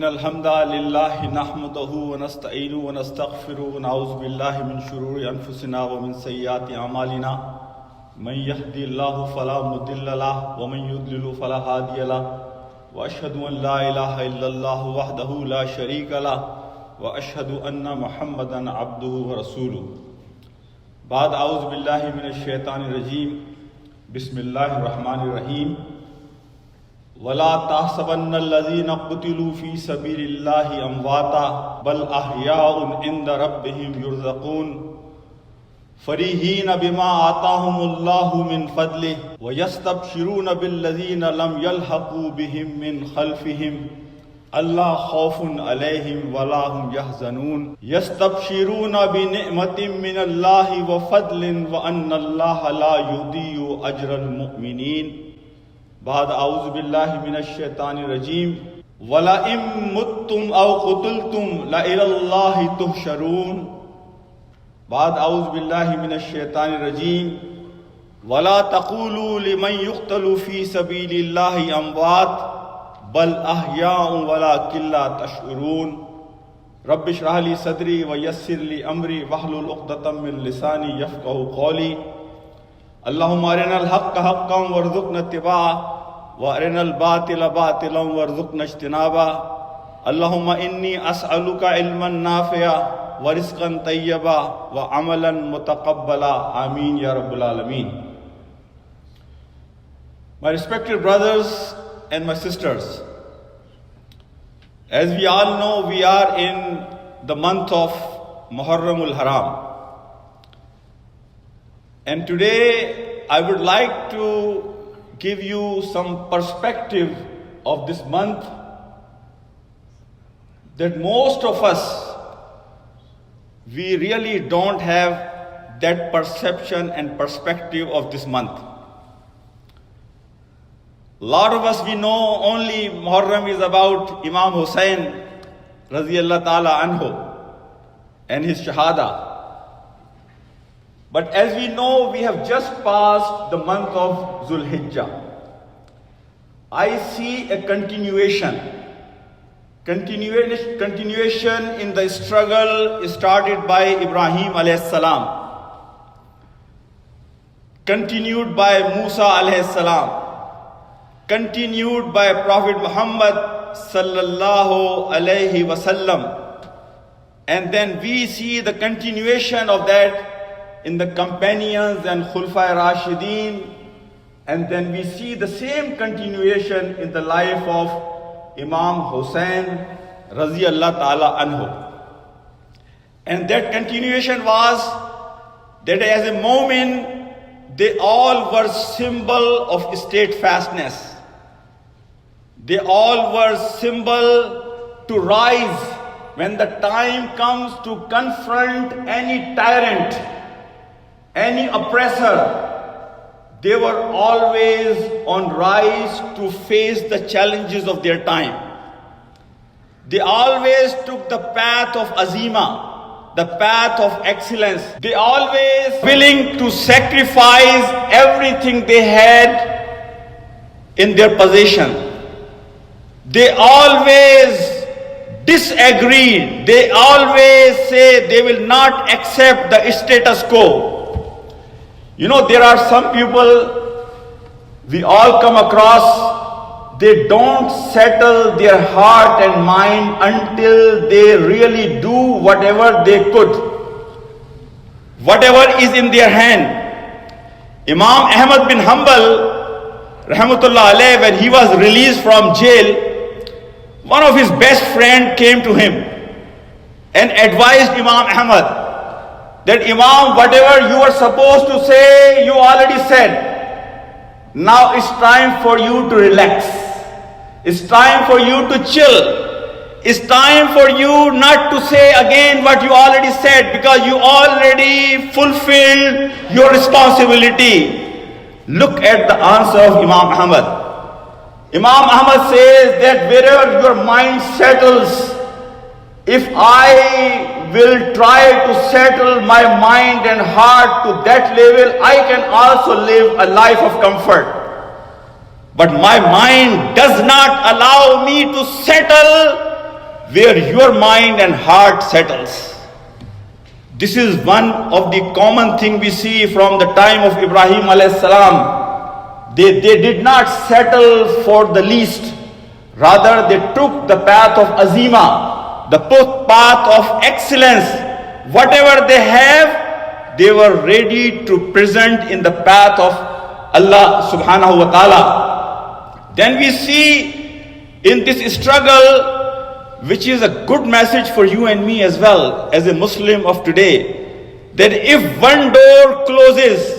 الحمد لله نحمده ونستعينه ونستغفره ونعوذ بالله من شرور أنفسنا ومن سيئات أعمالنا من يهدي الله فلا مضل له ومن يضلل فلا هادي له وأشهد أن لا إله إلا الله وحده لا شريك له وأشهد أن محمدا عبده ورسوله بعد أعوذ بالله من الشيطان الرجيم بسم الله الرحمن الرحيم ولا تحسبن الذين قتلوا في سبيل الله أمواتا بل أحياء عند ربهم يرزقون فرحين بما آتاهم الله من فضله ويستبشرون بالذين لم يلحقوا بهم من خلفهم ألا خوف عليهم ولا هم يحزنون يستبشرون بنعمة من الله وفضل وأن الله لا يضيع أجر المؤمنين بعد أعوذ بالله من الشيطان الرجيم ولئن متم أو قتلتم لإلى الله تحشرون بعد أعوذ بالله من الشيطان الرجيم ولا تقولوا لمن يقتل في سبيل الله أموات بل أحياء ولكن لا تشعرون رب اشرح لي صدري ويسر لي أمري واحلل عقدة من لساني يفقهوا قولي اللهم أرنا الحق حقا وارزقنا اتباعه وأرنا الباطل باطلا وارزقنا اجتنابه اللهم إني أسألك علما نافعا ورزقا طيبا وعملا متقبلا آمين يا رب العالمين. My respected brothers and my sisters, as we all know, we are in the month of Muharram Haram. And today I would like to give you some perspective of this month that most of us, we really don't have that perception and perspective of this month. A lot of us, we know only Muharram is about Imam Hussain radiyallahu ta'ala anhu and his shahada. But as we know, we have just passed the month of Zulhijjah. I see a continuation in the struggle started by Ibrahim alayhi salam, continued by Musa alayhi salam, continued by Prophet Muhammad sallallahu alayhi wasallam, and then we see the continuation of that in the companions and Khulafai Rashideen, and then we see the same continuation in the life of Imam Hussain radiyallahu ta'ala anhu. And that continuation was that as a moment they all were symbol of steadfastness. They all were symbol to rise when the time comes to confront any tyrant, any oppressor. They were always on rise to face the challenges of their time. They always took the path of azima, the path of excellence. They always willing to sacrifice everything they had in their possession. They always disagree. They always say they will not accept the status quo. You know, there are some people we all come across, they don't settle their heart and mind until they really do whatever they could, whatever is in their hand. Imam Ahmad bin Hanbal, rahmatullah alayh, when he was released from jail, one of his best friends came to him and advised Imam Ahmad that, Imam, whatever you were supposed to say, you already said. Now it's time for you to relax. It's time for you to chill. It's time for you not to say again what you already said, because you already fulfilled your responsibility. Look at the answer of Imam Ahmad. Imam Ahmad says that wherever your mind settles, if I will try to settle my mind and heart to that level, I can also live a life of comfort. But my mind does not allow me to settle where your mind and heart settles. This is one of the common thing we see from the time of Ibrahim alayhi salam. They did not settle for the least. Rather, they took the path of azima, the path of excellence. Whatever they have, they were ready to present in the path of Allah subhanahu wa ta'ala. Then we see in this struggle, which is a good message for you and me as well, as a Muslim of today, that if one door closes,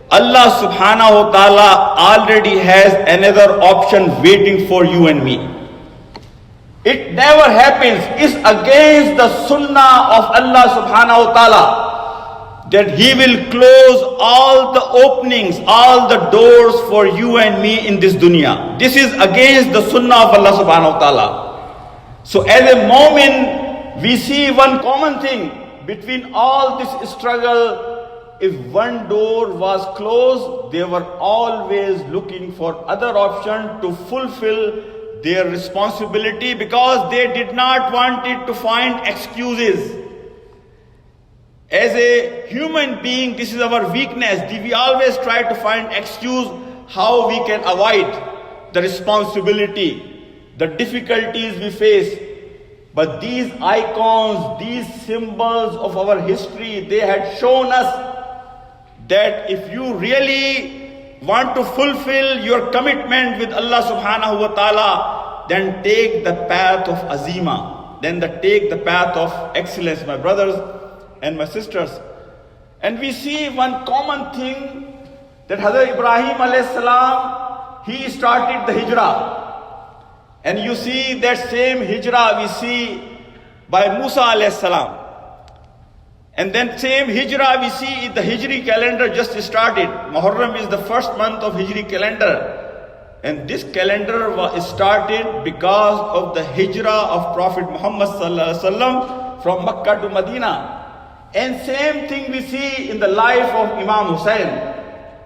Allah subhanahu wa ta'ala already has another option waiting for you and me. It never happens. It's against the sunnah of Allah subhanahu wa ta'ala that He will close all the openings, all the doors for you and me in this dunya. This is against the sunnah of Allah subhanahu wa ta'ala. So as a moment, we see one common thing between all this struggle. If one door was closed, they were always looking for other option to fulfill their responsibility, because they did not want it to find excuses. As a human being, this is our weakness. We always try to find excuse how we can avoid the responsibility, the difficulties we face. But these icons, these symbols of our history, they had shown us that if you really want to fulfill your commitment with Allah subhanahu wa ta'ala, then take the path of azima, then take the path of excellence, my brothers and my sisters. And we see one common thing, that Hazrat Ibrahim alayhi salam, he started the hijrah. And you see that same hijrah we see by Musa alayhi salam. And then same hijrah we see in the Hijri calendar just started. Muharram is the first month of Hijri calendar. And this calendar was started because of the hijrah of Prophet Muhammad sallallahu alaihi wasallam from Makkah to Medina. And same thing we see in the life of Imam Hussain.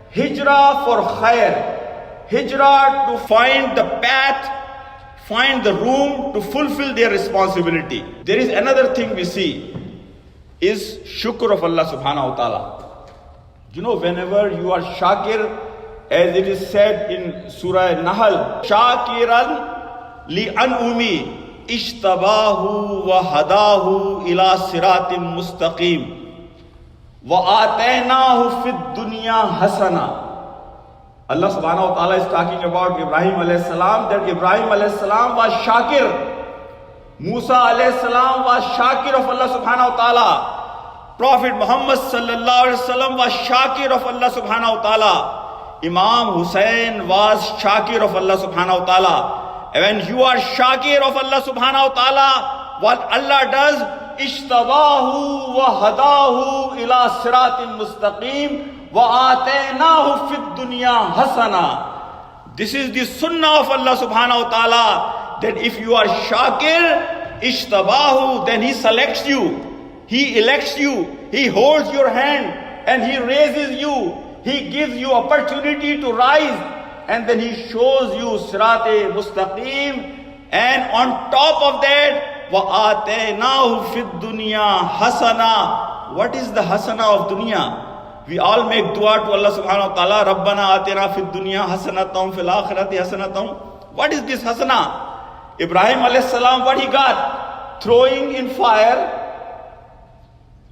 Hijrah for khair. Hijrah to find the path, find the room to fulfill their responsibility. There is another thing we see, is shukr of Allah subhanahu wa ta'ala. You know, whenever you are shakir, as it is said in Surah Nahl, shakiran li an'umi ishtabahu wa hadahu ila siratim mustaqim wa atainahu fid dunya hasana. Allah subhanahu wa ta'ala is talking about Ibrahim alayhi salam, that Ibrahim alayhi salam was shakir. Musa alayhi salam was shakir of Allah subhanahu wa ta'ala. Prophet Muhammad sallallahu alaihi wasallam was shakir of Allah subhanahu wa ta'ala. Imam Hussain was shakir of Allah subhanahu wa ta'ala. And when you are shakir of Allah subhanahu wa ta'ala, what Allah does, ishtabahu wa hadahu ila siratin mustaqim wa atainahu fid dunya hasana. This is the sunnah of Allah subhanahu wa ta'ala, that if you are shakir, ishtabahu, then He selects you, He elects you, He holds your hand and He raises you, He gives you opportunity to rise, and then He shows you sirate mustaqim. And on top of that, wa atainahu fid dunya hasana. What is the hasana of dunya? We all make dua to Allah subhanahu wa ta'ala, Rabbana atina fid dunya hasanatam fil akhirati hasanatam. What is this hasana? Ibrahim alayhi salam, what he got? Throwing in fire,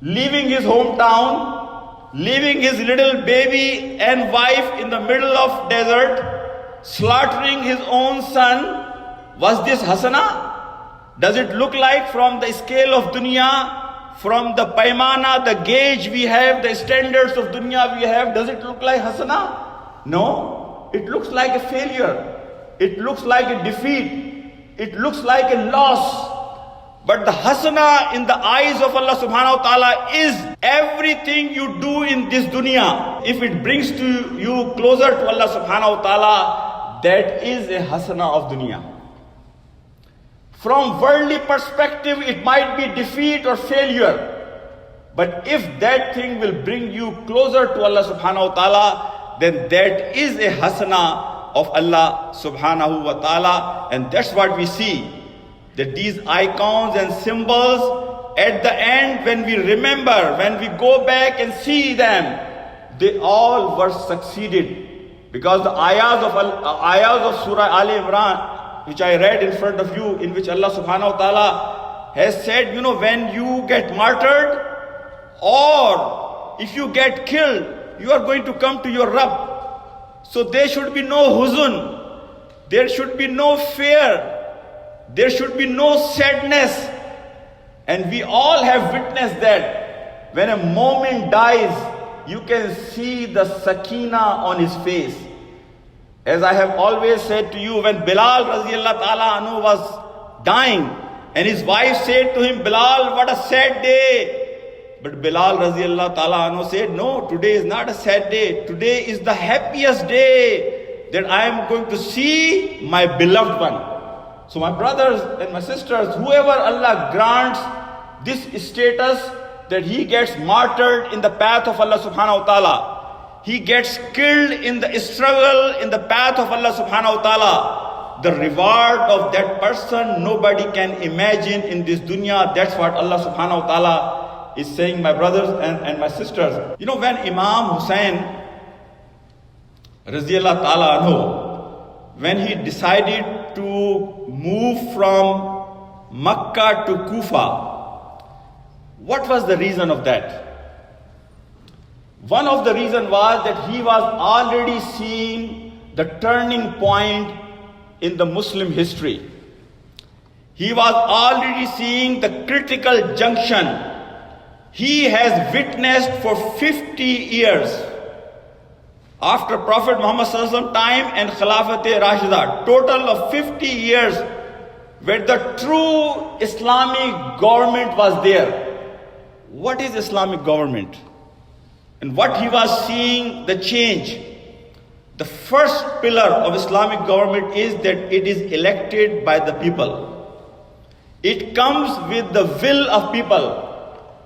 leaving his hometown, leaving his little baby and wife in the middle of desert, slaughtering his own son. Was this hasana? Does it look like, from the scale of dunya, from the paimana, the gauge we have, the standards of dunya we have, does it look like hasana? No, it looks like a failure. It looks like a defeat. It looks like a loss. But the hasana in the eyes of Allah subhanahu wa ta'ala is everything you do in this dunya. If it brings to you closer to Allah subhanahu wa ta'ala, that is a hasana of dunya. From worldly perspective, it might be defeat or failure. But if that thing will bring you closer to Allah subhanahu wa ta'ala, then that is a hasana of Allah subhanahu wa ta'ala. And that's what we see. that these icons and symbols, at the end, when we remember, when we go back and see them, they all were succeeded. Because the ayahs of Surah Al Imran, which I read in front of you, in which Allah subhanahu wa ta'ala has said, when you get martyred or if you get killed, you are going to come to your Rabb. So there should be no huzun, there should be no fear, there should be no sadness. And we all have witnessed that when a moment dies, you can see the sakina on his face. As I have always said to you, when Bilal radiallahu ta'ala anhu was dying, and his wife said to him, Bilal, what a sad day. But Bilal radiallahu ta'ala anhu said, no, today is not a sad day. Today is the happiest day that I am going to see my beloved one. So my brothers and my sisters, whoever Allah grants this status, that he gets martyred in the path of Allah subhanahu wa ta'ala, he gets killed in the struggle in the path of Allah subhanahu wa ta'ala, the reward of that person nobody can imagine in this dunya. That's what Allah subhanahu wa ta'ala is saying, my brothers and my sisters. When Imam Hussain radiallahu ta'ala anhu, when he decided to move from Makkah to Kufa, what was the reason of that? One of the reasons was that he was already seeing the turning point in the Muslim history. He was already seeing the critical junction. He has witnessed for 50 years after Prophet Muhammad Sallallahu Alaihi Wasallam time and Khilafat-e-Rashida, total of 50 years where the true Islamic government was there. What is Islamic government? And what he was seeing, the change. The first pillar of Islamic government is that it is elected by the people. It comes with the will of people.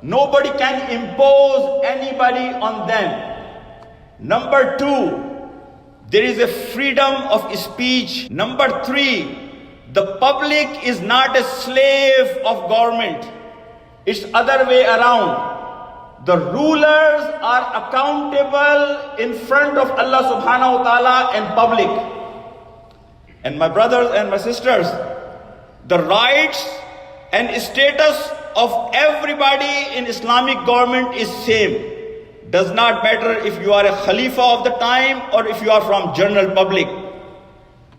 Nobody can impose anybody on them. Number two, there is a freedom of speech. Number three, the public is not a slave of government. It's other way around. The rulers are accountable in front of Allah subhanahu wa ta'ala and public. And my brothers and my sisters, the rights and status of everybody in Islamic government is same. Does not matter if you are a Khalifa of the time or if you are from general public.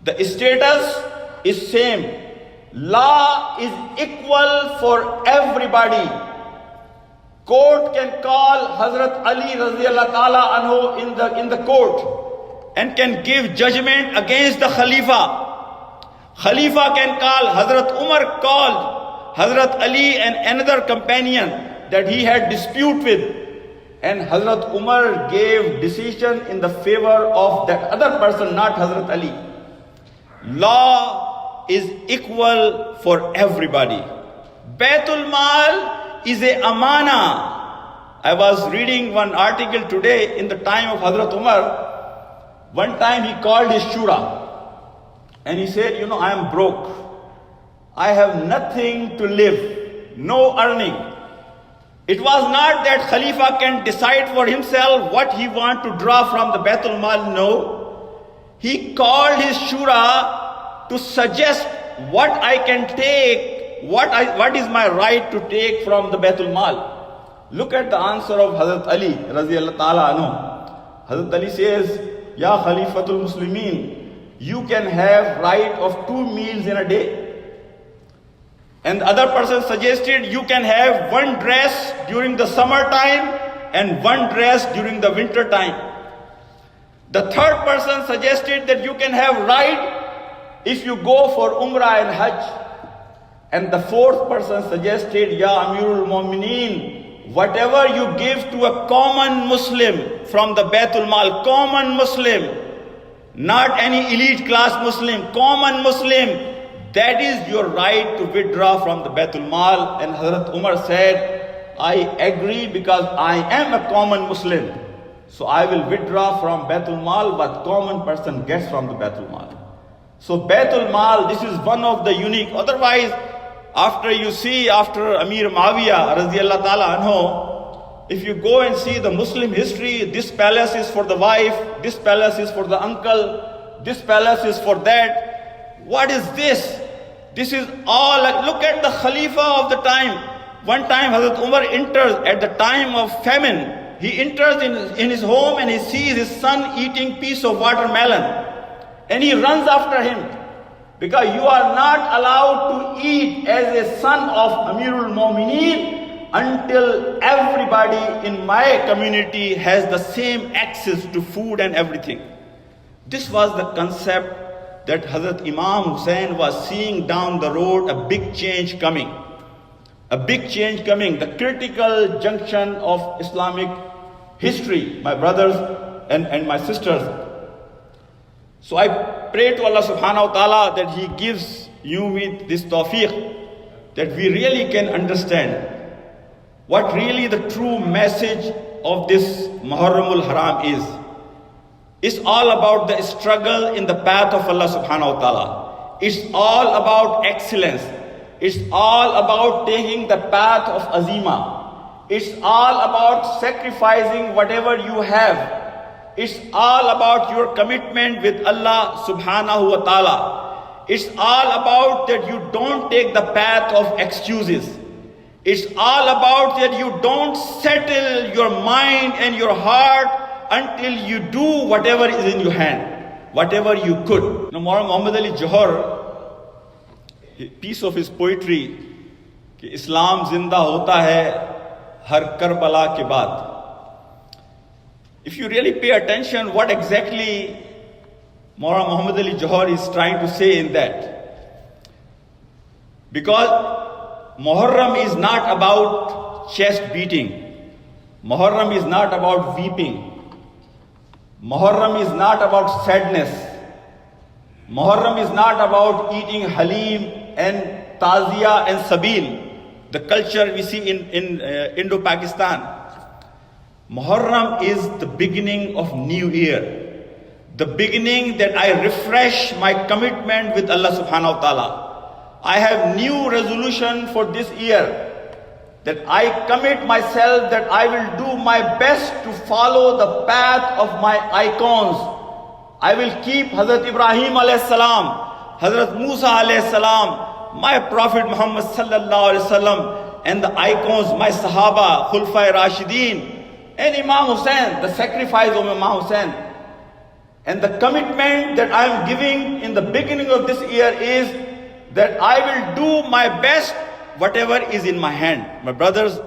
The status is same. Law is equal for everybody. Court can call Hazrat Ali radiallahu ta'ala anhu in the court and can give judgment against the Khalifa. Khalifa can call, Hazrat Umar called Hazrat Ali and another companion that he had dispute with. And Hazrat Umar gave decision in the favor of that other person, not Hazrat Ali. Law is equal for everybody. Baitul Mal is a amana. I was reading one article today in the time of Hazrat Umar. One time he called his shura and he said, I am broke. I have nothing to live, no earning. It was not that Khalifa can decide for himself what he want to draw from the Baitul Mal. No. He called his shura to suggest what I can take, what is my right to take from the Baitul Mal. Look at the answer of Hazrat Ali radiallahu ta'ala anhu. Hazrat Ali says, Ya Khalifatul Muslimin, you can have right of 2 meals in a day. And the other person suggested you can have one dress during the summertime and one dress during the winter time. The third person suggested that you can have right if you go for Umrah and Hajj. And the fourth person suggested, Ya Amirul Mu'mineen, whatever you give to a common Muslim from the Baitul Mal, common Muslim, not any elite class Muslim, common Muslim, that is your right to withdraw from the Baitul Mal. And Hazrat Umar said, I agree because I am a common Muslim. So I will withdraw from Baitul Mal what common person gets from the Baitul Mal. So Baitul Mal, this is one of the unique. Otherwise, after Amir Muawiyah radiallahu ta'ala anhu, if you go and see the Muslim history, this palace is for the wife, this palace is for the uncle, this palace is for that. What is this? This is all, look at the Khalifa of the time. One time Hazrat Umar enters at the time of famine. He enters in his home and he sees his son eating piece of watermelon. And he runs after him. Because you are not allowed to eat as a son of Amirul Mu'mineen until everybody in my community has the same access to food and everything. This was the concept that Hazrat Imam Hussain was seeing down the road, a big change coming. A big change coming, the critical junction of Islamic history, my brothers and my sisters. So I pray to Allah subhanahu wa ta'ala that He gives you with this tawfiq, that we really can understand what really the true message of this Muharram Haram is. It's all about the struggle in the path of Allah subhanahu wa ta'ala. It's all about excellence. It's all about taking the path of azima. It's all about sacrificing whatever you have. It's all about your commitment with Allah subhanahu wa ta'ala. It's all about that you don't take the path of excuses. It's all about that you don't settle your mind and your heart until you do whatever is in your hand, whatever you could. Now, Muhammad Ali Johar, piece of his poetry, कि इस्लाम जिंदा होता है हर Karbala के बाद. If you really pay attention what exactly Maulana Muhammad Ali Johar is trying to say in that. Because Muharram is not about chest beating. Muharram is not about weeping. Muharram is not about sadness. Muharram is not about eating halim and tazia and sabil, the culture we see in Indo-Pakistan. Muharram is the beginning of New Year, the beginning that I refresh my commitment with Allah subhanahu wa ta'ala. I have new resolution for this year, that I commit myself that I will do my best to follow the path of my icons. I will keep Hazrat Ibrahim alayhi salam, Hazrat Musa alayhi salam, my Prophet Muhammad sallallahu alayhi wasallam, and the icons, my Sahaba, Khulafai Rashideen, and Imam Hussain, the sacrifice of Imam Hussain. And the commitment that I am giving in the beginning of this year is that I will do my best, whatever is in my hand. My brothers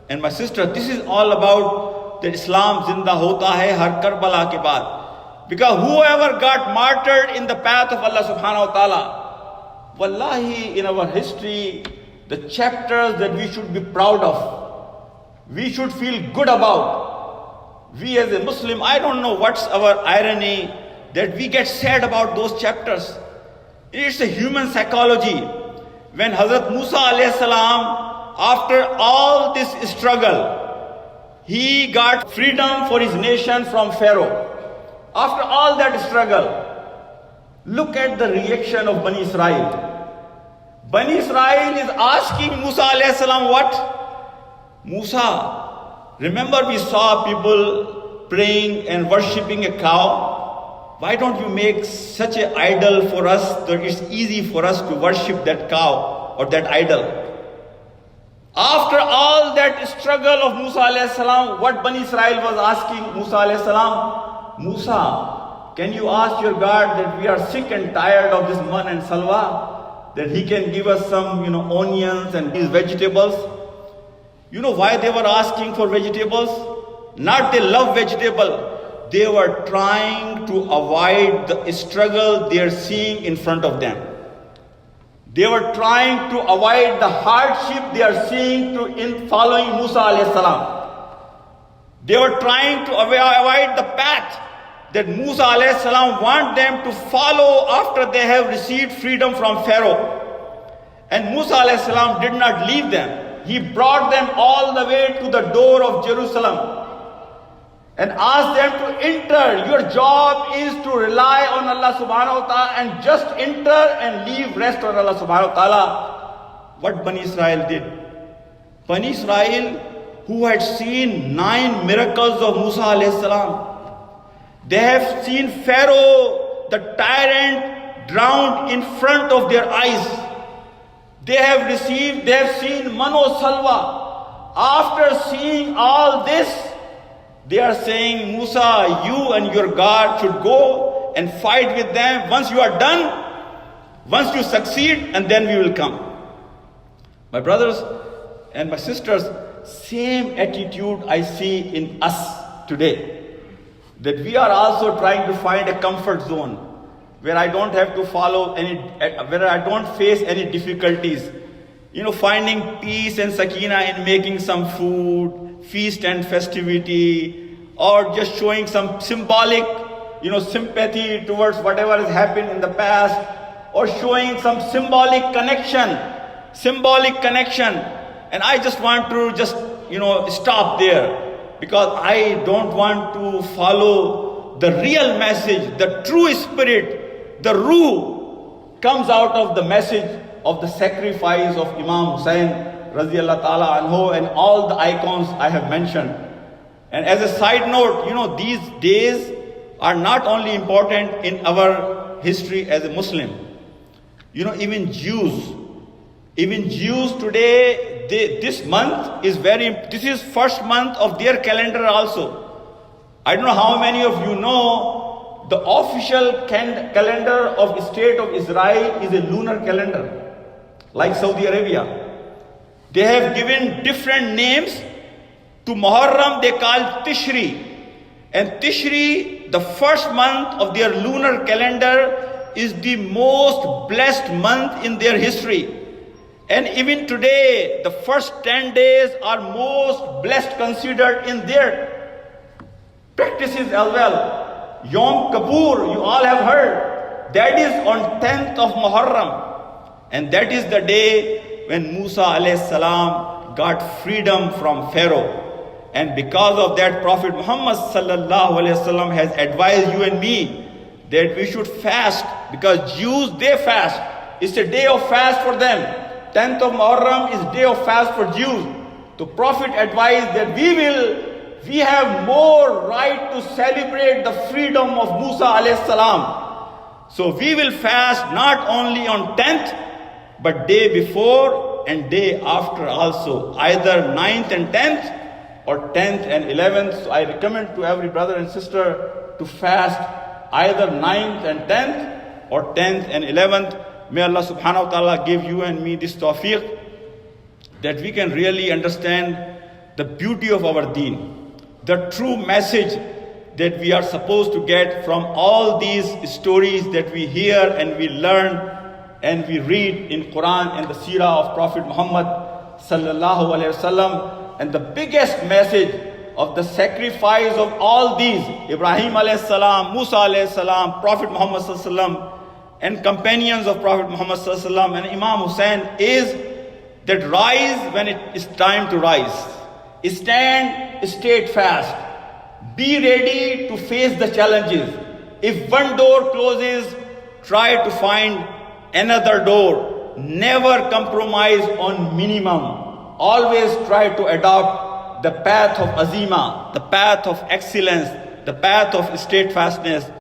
and my sisters, this is all about that Islam zinda hota hai har Karbala ke baad. Because whoever got martyred in the path of Allah subhanahu wa ta'ala, wallahi, in our history, the chapters that we should be proud of, we should feel good about. We as a Muslim, I don't know what's our irony that we get sad about those chapters. It's a human psychology. When Hazrat Musa alayhi salam, after all this struggle, he got freedom for his nation from Pharaoh. After all that struggle, look at the reaction of Bani Israel. Bani Israel is asking Musa alayhi salam what? Musa, remember we saw people praying and worshipping a cow? Why don't you make such an idol for us that it's easy for us to worship that cow or that idol? After all that struggle of Musa alayhi salam, what Bani Israel was asking Musa alayhi salam? Musa, can you ask your God that we are sick and tired of this man and salwa, that he can give us some, onions and these vegetables? You know why they were asking for vegetables? Not they love vegetable. They were trying to avoid the struggle they are seeing in front of them. They were trying to avoid the hardship they are seeing in following Musa alayhi salam. They were trying to avoid the path that Musa alayhi salam want them to follow after they have received freedom from Pharaoh. And Musa alayhi salam did not leave them. He brought them all the way to the door of Jerusalem and asked them to enter. Your job is to rely on Allah subhanahu wa ta'ala and just enter and leave rest on Allah subhanahu wa ta'ala. what Bani Israel did. Bani Israel, who had seen 9 miracles of Musa alayhi salam, they have seen Pharaoh, the tyrant, drowned in front of their eyes. They have seen Mano Salwa. After seeing all this, they are saying, Musa, you and your God should go and fight with them. Once you are done, once you succeed, and then we will come. My brothers and my sisters, same attitude I see in us today. That we are also trying to find a comfort zone where I don't have to where I don't face any difficulties. Finding peace and sakina in making some food, feast and festivity, or just showing some symbolic, sympathy towards whatever has happened in the past, or showing some symbolic connection. And I just want to stop there. Because I don't want to follow the real message, the true spirit, the ruh comes out of the message of the sacrifice of Imam Hussain radiallahu ta'ala anhu and all the icons I have mentioned. And as a side note, these days are not only important in our history as a Muslim. Even Jews today, this month is this is first month of their calendar also. I don't know how many of you know, the official calendar of the state of Israel is a lunar calendar, like Saudi Arabia. They have given different names. To Muharram they call Tishri. And Tishri, the first month of their lunar calendar, is the most blessed month in their history. And even today, the first 10 days are most blessed considered in their practices as well. Yom Kippur, you all have heard, that is on 10th of Muharram. And that is the day when Musa alayhi salam got freedom from Pharaoh. And because of that, Prophet Muhammad sallallahu alayhi wasallam has advised you and me that we should fast, because Jews, they fast. It's a day of fast for them. 10th of Muharram is day of fast for Jews. The Prophet advised that we have more right to celebrate the freedom of Musa alayhi salam. So we will fast not only on 10th, but day before and day after also, either 9th and 10th or 10th and 11th. So I recommend to every brother and sister to fast either 9th and 10th or 10th and 11th. May Allah subhanahu wa ta'ala give you and me this tawfiq that we can really understand the beauty of our deen, the true message that we are supposed to get from all these stories that we hear and we learn and we read in Quran and the seerah of Prophet Muhammad sallallahu alaihi wasallam. And the biggest message of the sacrifice of all these, Ibrahim alayhi salam, Musa alayhi salam, Prophet Muhammad sallallahu alaihi wasallam, and companions of Prophet Muhammad sallallahu alaihi wasallam, and Imam Hussain, is that rise when it is time to rise. Stand steadfast. Be ready to face the challenges. If one door closes, try to find another door. Never compromise on minimum. Always try to adopt the path of azima, the path of excellence, the path of steadfastness.